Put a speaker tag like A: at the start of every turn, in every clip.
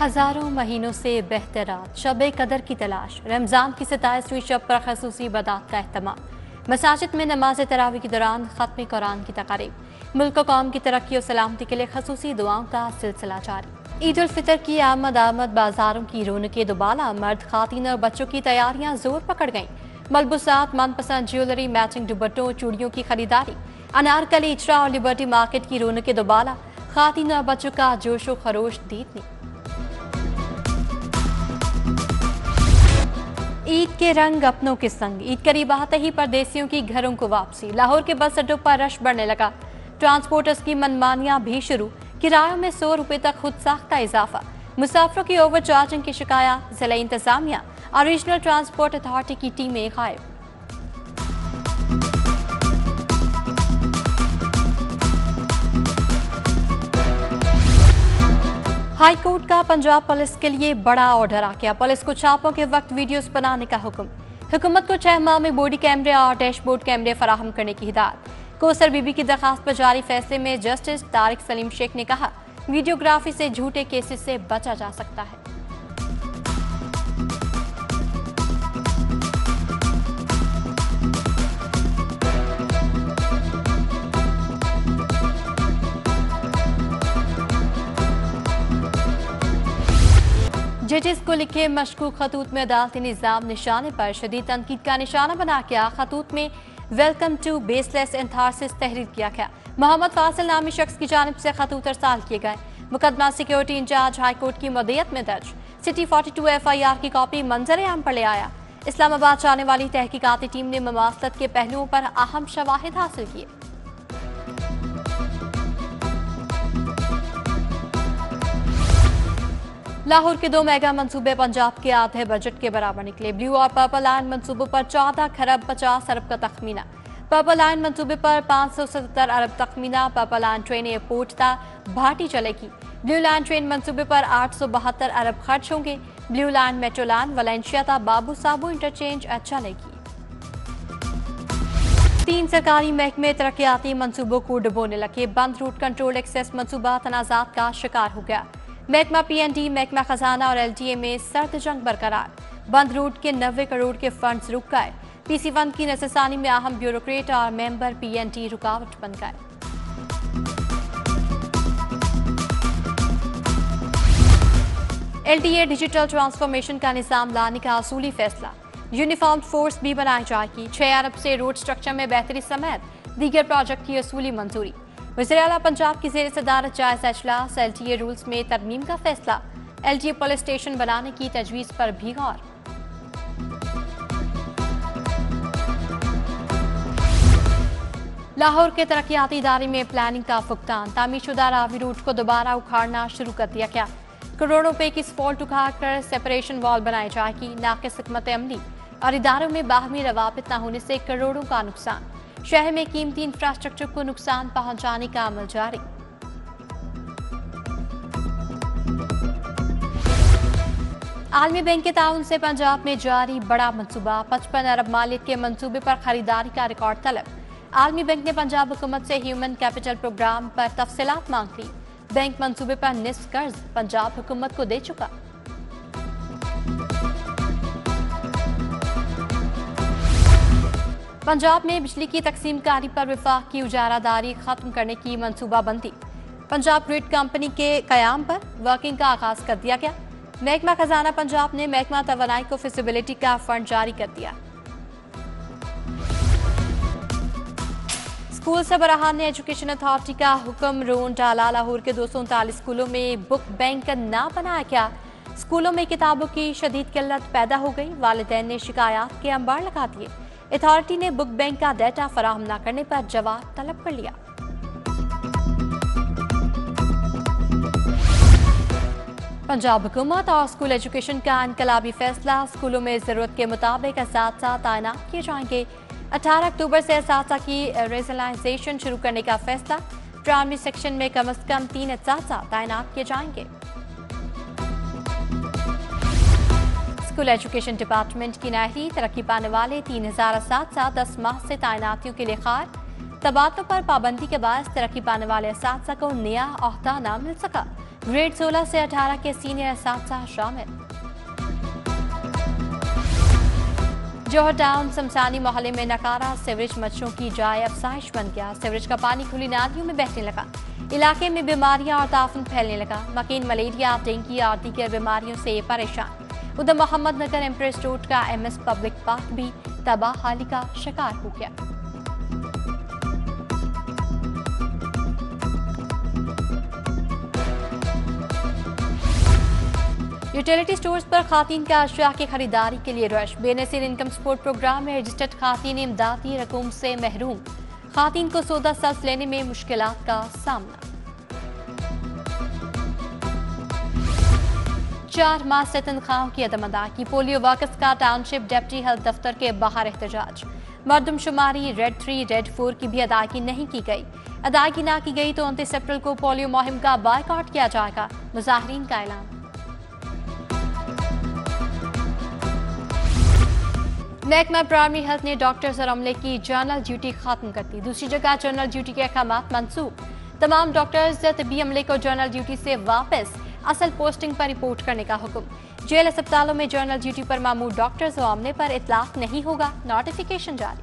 A: हजारों महीनों से बहते रात शब कदर की तलाश, रमजान की 27वीं शब पर खसूसी इबादत का अहतमाम। मसाजिद में नमाज तरावी के दौरान खत्म कुरान की तकारीब, मुल्क कौम की तरक्की और सलामती के लिए खसूसी दुआओं का सिलसिला जारी। ईद उल फितर की आमद बाजारों की रौनकें दुबाला, मर्द खातिन और बच्चों की तैयारियां जोर पकड़ गईं। मलबूसात, मनपसंद ज्वेलरी, मैचिंग दुपट्टों, चूड़ियों की खरीदारी, अनारकली, इचरा और लिबर्टी मार्केट की रौनकें दुबाला, खातिन और बच्चों का जोशो खरोश दीदनी। ईद के रंग अपनों के संग, ईद करीब आते ही परदेसियों की घरों को वापसी। लाहौर के बस अड्डों पर रश बढ़ने लगा, ट्रांसपोर्टर्स की मनमानियां भी शुरू, किरायों में 100 रुपए तक खुद साख्ता इजाफा, मुसाफिरों की ओवर चार्जिंग की शिकायत, जिला इंतजामिया और रीजनल ट्रांसपोर्ट अथॉरिटी की टीमें गायब। हाई कोर्ट का पंजाब पुलिस के लिए बड़ा ऑर्डर आ गया। पुलिस को छापों के वक्त वीडियोस बनाने का हुक्म। हुकूमत को 6 माह में बॉडी कैमरे और डैशबोर्ड कैमरे फराहम करने की हिदायत। कौसर बीबी की दरखास्त पर जारी फैसले में जस्टिस तारिक सलीम शेख ने कहा, वीडियोग्राफी से झूठे केसेस से बचा जा सकता है। जजेस को लिखे मशकूक खतूत में अदालती निज़ाम निशाने पर शदीद तनकीद का निशाना बना किया। खतूत में वेलकम टू बेसलेस एंथारसिस तहरीर किया गया। मोहम्मद फासिल नामी शख्स की जानिब से खतूत अरसाल किए गए। मुकदमा सिक्योरिटी इंचार्ज हाईकोर्ट की मदीयत में दर्ज। सिटी 42 FIR की कॉपी मंजर आम पर ले आया। इस्लामाबाद जाने वाली तहकीकाती टीम ने ममासलत के पहलुओं पर अहम शवाहिद हासिल किए। लाहौर के 2 मेगा मंसूबे पंजाब के आधे बजट के बराबर निकले। ब्लू और पर्पल लाइन मंसूबों पर 14 खरब 50 अरब का तखमीना। पर्पल लाइन मंसूबे पर 577 अरब तखमीना। पर्पल लाइन ट्रेन एयरपोर्ट तक भाटी चलेगी। ब्लू लाइन ट्रेन मंसूबे पर 872 अरब खर्च होंगे। Blue line metro line Valencia तक बाबू साबू इंटरचेंज चलेगी। 3 सरकारी महकमे तरक्याती मंसूबों को डुबोने लगे। बंद रूट कंट्रोल एक्सेस मंसूबा तनाजात का शिकार हो गया। महकमा PND, महकमा खजाना और LTA में सर्द जंग बरकरार। बंद रूट के 90 करोड़ के फंड्स रुक गए। PC1 की नजरसानी में अहम ब्यूरोक्रेट और मेंबर PND रुकावट बन गए। LTA डिजिटल ट्रांसफॉर्मेशन का निजाम लाने का असूली फैसला। यूनिफॉर्म फोर्स भी बनाई जाएगी। 6 अरब से रोड स्ट्रक्चर में बेहतरी समेत दीगर प्रोजेक्ट की असूली मंजूरी। वज़ीर आला पंजाब की ज़ेर सदारत जायजा इजलास। LTA रूल्स में तरमीम का फैसला। LTA पुलिस स्टेशन बनाने की तजवीज़ पर भी गौर। लाहौर के तरक्याती इदारे में प्लानिंग का फुकतान। तामीरशुदा रावी रूट को दोबारा उखाड़ना शुरू कर दिया गया। करोड़ों रुपए की स्पॉट उखाड़ कर सेपरेशन वॉल बनाई जाएगी। नाक़िस हिकमत अमली और इदारों में बाहमी रवाबित न होने से करोड़ों का नुकसान। शहर में कीमती इंफ्रास्ट्रक्चर को नुकसान पहुंचाने का अमल जारी। आलमी बैंक के ताउन से पंजाब में जारी बड़ा मंसूबा। 55 अरब मालियत के मंसूबे पर खरीदारी का रिकॉर्ड तलब। आलमी बैंक ने पंजाब हुकूमत से ह्यूमन कैपिटल प्रोग्राम पर तफसीलात मांग ली। बैंक मंसूबे पर निस्फ कर्ज पंजाब हुकूमत को दे चुका। पंजाब में बिजली की तकसीमकारी पर विफाक की उजारादारी खत्म करने की मंसूबाबंदी। पंजाब ग्रिड कंपनी के कयाम पर वर्किंग का आगाज कर दिया गया। महकमा खजाना पंजाब ने महकमा तवानाई को फिजिबिलिटी का फंड जारी कर दिया। स्कूल सरबराहान ने एजुकेशन अथॉरिटी का हुक्म रोन डाला। लाहौर के 239 स्कूलों में बुक बैंक ना बनाया गया। स्कूलों में किताबों की शदीद किल्लत पैदा हो गई। वालिदैन ने शिकायत के अंबार लगा दिए। अथॉरिटी ने बुक बैंक का डाटा फराहम न करने पर जवाब तलब कर लिया। पंजाब हुकूमत और स्कूल एजुकेशन का इनकलाबी फैसला। स्कूलों में जरूरत के मुताबिक असातिज़ा तैनात किए जाएंगे। 18 अक्टूबर से असातिज़ा की रेजलाइजेशन शुरू करने का फैसला। प्राइमरी सेक्शन में कम अज कम 3 असातिज़ा तैनात किए जाएंगे। स्कूल एजुकेशन डिपार्टमेंट की नाहरी तरक्की पाने वाले 3000 असातिज़ा 10 माह से तैनातियों के लिए खार। तबादलों पर पाबंदी के बाद तरक्की पाने वाले असातिज़ा को नया ओहदा न मिल सका। ग्रेड 16 से 18 के सीनियर असातिज़ा शामिल। जौहर टाउन शमशानी मोहल्ले में नकारा सीवरेज मच्छरों की जाय अफसाइश बन गया। सीवरेज का पानी खुली नालियों में बहने लगा। इलाके में बीमारियां और ताफुन फैलने लगा। मकीन मलेरिया, डेंगू और दीगर बीमारियों से परेशान। उधर मोहम्मद नगर एम्प्रेस रोड का MS पब्लिक पार्क भी तबाहाली का शिकार हो गया। यूटिलिटी स्टोर्स पर खातीन का अशिया की खरीदारी के लिए रश। बेनसीर इनकम सपोर्ट प्रोग्राम में रजिस्टर्ड खातीन इमदादी रकूम से महरूम। खातीन को सौदा सब्ज लेने में मुश्किलात का सामना। 4 माह से तनख्वाहों की अदम अदायगी। पोलियो वर्कर्स का टाउनशिप डिप्टी हेल्थ दफ्तर के बाहर एहतजाज। मरदमशुमारी रेड 3, रेड 4 की भी अदायगी नहीं की गई। अदायगी ना की गई तो 29 अप्रैल को पोलियो मुहिम का बायकॉट किया जाएगा। मुजाहिरीन का ऐलान। महकमा प्राइमरी हेल्थ ने डॉक्टर्स और अमले की जर्नल ड्यूटी खत्म कर दी। दूसरी जगह जर्नल ड्यूटी के अहकामात मंसूख। तमाम डॉक्टर्स तबी अमले को जर्नल ड्यूटी से वापस असल पोस्टिंग पर रिपोर्ट करने का हुक्म। जेल अस्पतालों में जर्नल ड्यूटी पर मामूर डॉक्टर्स और अमले पर इतलाक नहीं होगा। नोटिफिकेशन जारी।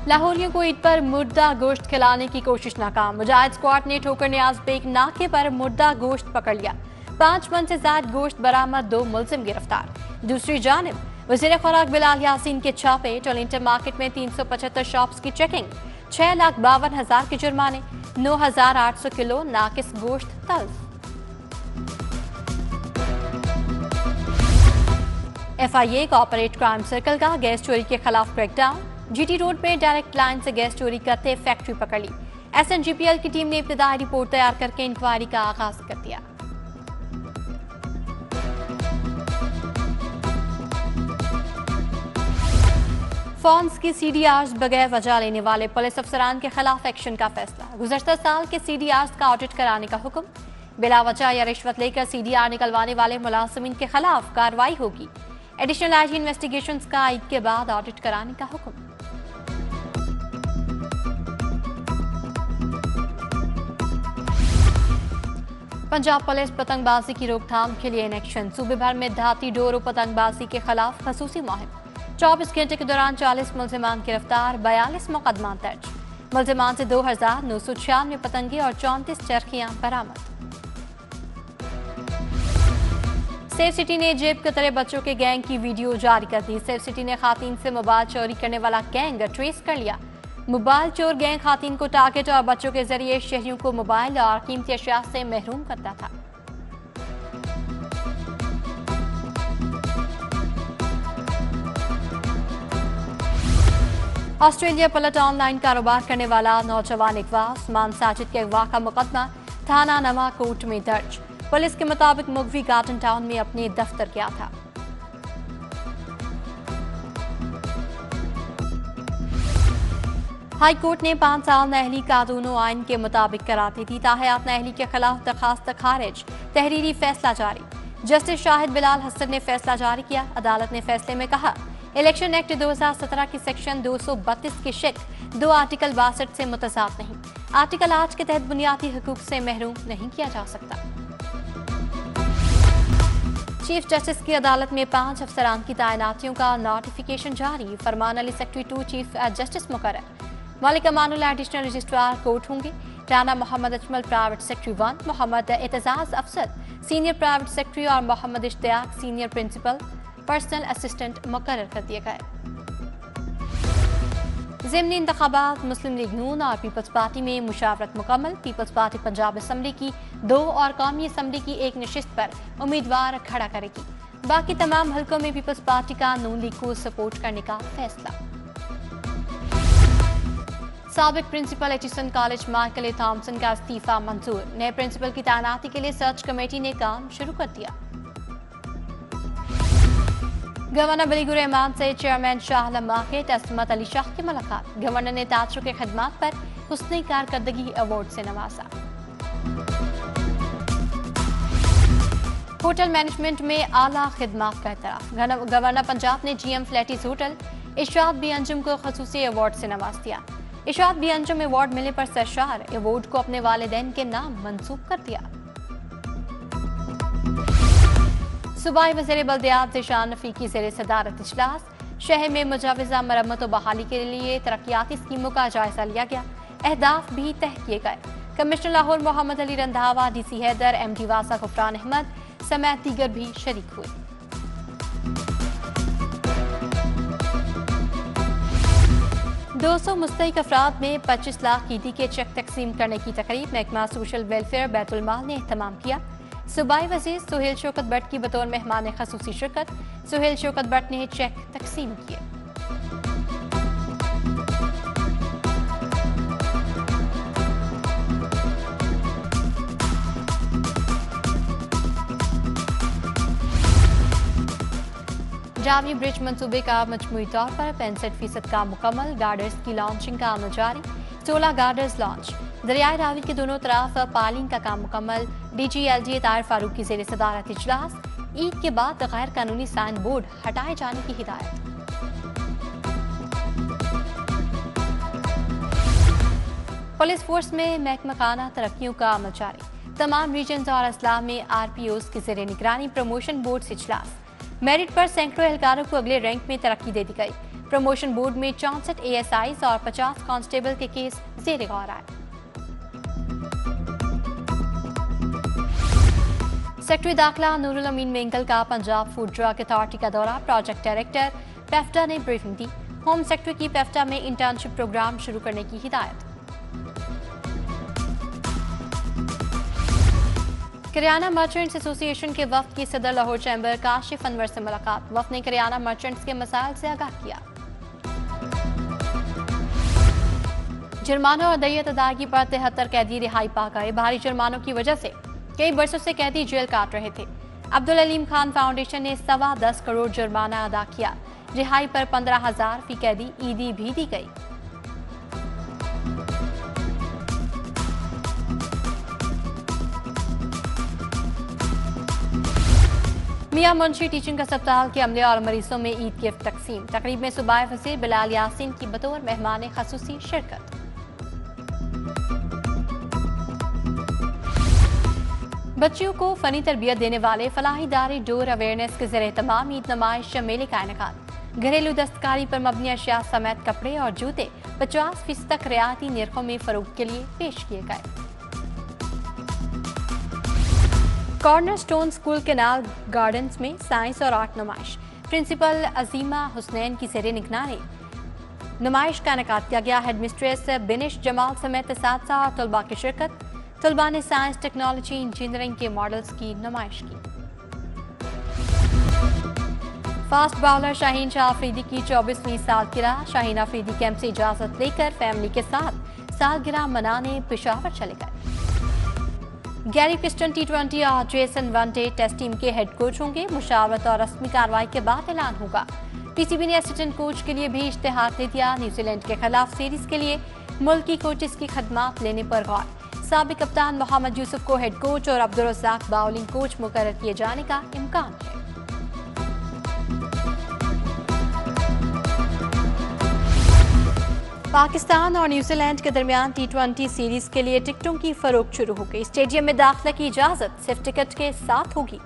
A: लाहौरियों को ईद पर मुर्दा गोश्त खिलाने की कोशिश नाकाम। मुजाहिद स्क्वाड ने ठोकर नियाज बेग नाके पर मुर्दा गोश्त पकड़ लिया। 5 मन से ज्यादा गोश्त बरामद, 2 मुलजिम गिरफ्तार। दूसरी जानिब वज़ीर खुराक बिलाल यासीन के छापे। टोलिंटन मार्केट में 375 शॉप्स की चेकिंग। 6,52,000 के जुर्माने। 9,800 किलो नाकिस गोश्त तल्फ। FIA कॉर्पोरेट क्राइम सर्कल का गैस चोरी के खिलाफ क्रैकडाउन। GT रोड में डायरेक्ट लाइन से गैस चोरी करते फैक्ट्री पकड़ ली। SNGPL की टीम ने इब्तिदाई रिपोर्ट तैयार करके इंक्वायरी का आगाज कर दिया। फोन्स की CDRs बगैर वजह लेने वाले पुलिस अफसरान के खिलाफ एक्शन का फैसला। गुज़श्ता साल के CDRs का ऑडिट कराने का हुक्म। बिला वजह या रिश्वत लेकर CDR निकलवाने वाले मुलाजिमीन के खिलाफ कार्रवाई होगी। एडिशनल IG इन्वेस्टिगेशंस का ईद के बाद ऑडिट कराने का हुक्म। पंजाब पुलिस पतंगबाजी की रोकथाम के लिए इन एक्शन। सूबे भर में धाती डोर पतंगबाजी के खिलाफ खसूसी मुहिम। 24 घंटे के दौरान 40 मुलजिमान गिरफ्तार, 42 मुकदमा दर्ज। मुलजिमान से 2,996 पतंगे और 34 चरखियां बरामद। सेफ सिटी ने जेब कतरे बच्चों के गैंग की वीडियो जारी कर दी। सेफ सिटी ने खातीन से मोबाइल चोरी करने वाला गैंग ट्रेस कर लिया। मोबाइल चोर गैंग खातीन को टारगेट और बच्चों के जरिए शहरियों को मोबाइल और कीमती अशिया से महरूम करता था। ऑस्ट्रेलिया पलट ऑनलाइन कारोबार करने वाला नौजवान अगवा। उस्मान साजिद के अगवा का मुकदमा थाना नवा कोर्ट में दर्ज। पुलिस के मुताबिक मुगवी गार्डन टाउन में अपने दफ्तर गया था। हाई कोर्ट ने 5 साल नाअहली कानून आइन के मुताबिक करार दे दी। ताहयात नाअहली के खिलाफ दरखास्त खारिज, तहरीरी फैसला जारी। जस्टिस शाहिद बिलाल हसन ने फैसला जारी किया। अदालत ने फैसले में कहा, इलेक्शन एक्ट 2017 की सेक्शन 232 की शिक 2 आर्टिकल 62 से मुतजाद नहीं। आर्टिकल 8 के तहत बुनियादी हुकूक से महरूम नहीं किया जा सकता। चीफ जस्टिस की अदालत में 5 अफसरान की तैनातियों का नोटिफिकेशन जारी। Farman Ali secretary 2 chief justice मुकर्रर। Malik Amanul additional registrar court होंगे। Rana Mohammad Ajmal private secretary 1, Mohammad Aitzaz Afsar senior private secretary और Mohammad Ishtiaq senior principal personal assistant मुकर्रर कर दिए गए। ज़िमनी इंतखाबात मुस्लिम लीग नून और पीपल्स पार्टी में मुशावरत मुकम्मल। पीपल्स पार्टी पंजाब असम्बली की 2 और कौमी असम्बली की 1 नशिस्त पर उम्मीदवार खड़ा करेगी। बाकी तमाम हलकों में पीपल्स पार्टी का नून लीग को सपोर्ट करने का फैसला। साबिक प्रिंसिपल एचिसन कॉलेज माइकल ए थॉम्सन का इस्तीफा मंजूर। नए प्रिंसिपल की तैनाती के लिए सर्च कमेटी ने काम शुरू कर दिया। गवर्नर बलीगुर रहमान से चेयरमैन शाह आलम मार्केट असमत अली शाह की मुलाकात। गवर्नर ने ताजरों के खिदमात पर हुस्न कारकर्दगी अवार्ड से नवाजा। होटल मैनेजमेंट में आला खिदमात का एतराफ। गवर्नर पंजाब ने GM Faletti's hotel Ishrat B Anjum को खसूसी अवार्ड से नवाज दिया। इशाद भी अंजुम अवार्ड मिलने पर सरशार, अवार्ड को अपने वालिदैन के नाम मंसूब कर दिया। सूबाई वज़ीर बल्दियात ज़ीशान रफ़ी की ज़ेर सदारत इजलास, शहर में मुजाविजा मरम्मत और बहाली के लिए तरक्याती स्कीमों का जायजा लिया गया, अहदाफ भी तय किए गए। Commissioner Lahore Mohammad Ali Randhawa, DC Haider, MD वासा गुफरान अहमद समेत दीगर भी शरीक हुए। 200 मुस्तहिक अफराद में 25 लाख ईदी के चेक तकसीम करने की तकरीब महकमा सोशल वेलफेयर बैतुल माल ने एहतमाम किया। सूबाई वज़ीर सुहेल शौकत भट्ट की बतौर मेहमान खसूसी शिरकत, सुहेल शौकत भट्ट ने चेक तकसीम किए। जावी ब्रिज मंसूबे का मजमूई तौर पर 65% काम मुकम्मल, गार्डर्स की लॉन्चिंग का अमल जारी, 16 गार्डर्स लॉन्च। दरियाए रावी के दोनों तरफ पालिंग का काम मुकम्मल, DG-LG ताहिर फारूक की ज़ेर सदारत इजलास, ईद के बाद गैर कानूनी साइन बोर्ड हटाए जाने की हिदायत। पुलिस फोर्स में महकमा खाना तरक्कियों का अमल जारी, तमाम रीजन्स और अजला में RPOs की ज़ेर निगरानी प्रमोशन बोर्ड से इजलास, मेरिट पर सैकड़ों एहलकारों को अगले रैंक में तरक्की दे दी गई। प्रमोशन बोर्ड में 64 ASIs और 50 कांस्टेबल के केस ज़ेर गौर आए। सेक्रेटरी दाखिला नूरुल अमीन मेंगल का पंजाब फूड ड्रग अथॉरिटी का दौरा, प्रोजेक्ट डायरेक्टर पेफ्टा ने ब्रीफिंग दी। होम सेक्रेटरी की पेफ्टा में इंटर्नशिप प्रोग्राम शुरू करने की हिदायत। करियाना मर्चेंट्स एसोसिएशन के वफ्द की सदर लाहौर चैम्बर काशिफ अनवर से मुलाकात, वफ्द ने करियाना मर्चेंट्स के मसाइल से आगाह किया। जुर्माना और दैयत अदायगी पर 73 कैदी रिहाई पा गए, भारी जुर्मानों की वजह से कई बरसों से कैदी जेल काट रहे थे। अब्दुल अलीम खान फाउंडेशन ने 10.25 करोड़ जुर्माना अदा किया, रिहाई पर 15,000 फी कैदी ईदी भी दी गई। मियां मुंशी टीचिंग अस्पताल के अमले और मरीजों में ईद गिफ्ट तकसीम, तकरीब में सूबाई वज़ीर बिलाल यासीन की बतौर मेहमान खसूसी शिरकत। बच्चियों को फनी तरबियत देने वाले फलाही इदारे डोर अवेयरनेस के ज़रिए तमाम ईद नुमाइश मेले का इनेकाद, घरेलू दस्तकारी पर मबनी अशिया समेत कपड़े और जूते 50% तक रियायती निर्खों में फरोख्त के लिए पेश किए गए। Corner stone school canal gardens में साइंस और आर्ट नुमाइश, प्रिंसिपल अजीमा हुसनैन की ज़ेरे निगरानी नुमाइश का इनेकाद किया गया। हेड मिस्ट्रेस बिनिश जमाल समेत साथी और तलबा की शिरकत, तलबा ने साइंस, टेक्नोलॉजी, इंजीनियरिंग के मॉडल्स की नुमाइश की। फास्ट बॉलर शाहीन शाह अफरीदी की 24वीं सालगिरह, शाहीन अफरीदी कैंप से इजाजत लेकर फैमिली के साथ सालगिरह मनाने पेशावर चले गए। गैरी पिस्टन T20 और जेसन वनडे टेस्ट टीम के हेड कोच होंगे, मुशावरत और रस्मी कार्रवाई के बाद ऐलान होगा। PCB ने असिस्टेंट कोच के लिए भी इश्तेहार दे दिया। न्यूजीलैंड के खिलाफ सीरीज के लिए मुल्की कोचेस की खदमात लेने पर गौर, साबिक कप्तान मोहम्मद यूसुफ को हेड कोच और अब्दुल रज़ाक बाउलिंग कोच मुकर्रर किए जाने का इम्कान है। पाकिस्तान और न्यूजीलैंड के दरमियान T20 सीरीज के लिए टिकटों की फरोख्त शुरू हो गई। स्टेडियम में दाखिला की इजाजत सिर्फ टिकट के साथ होगी।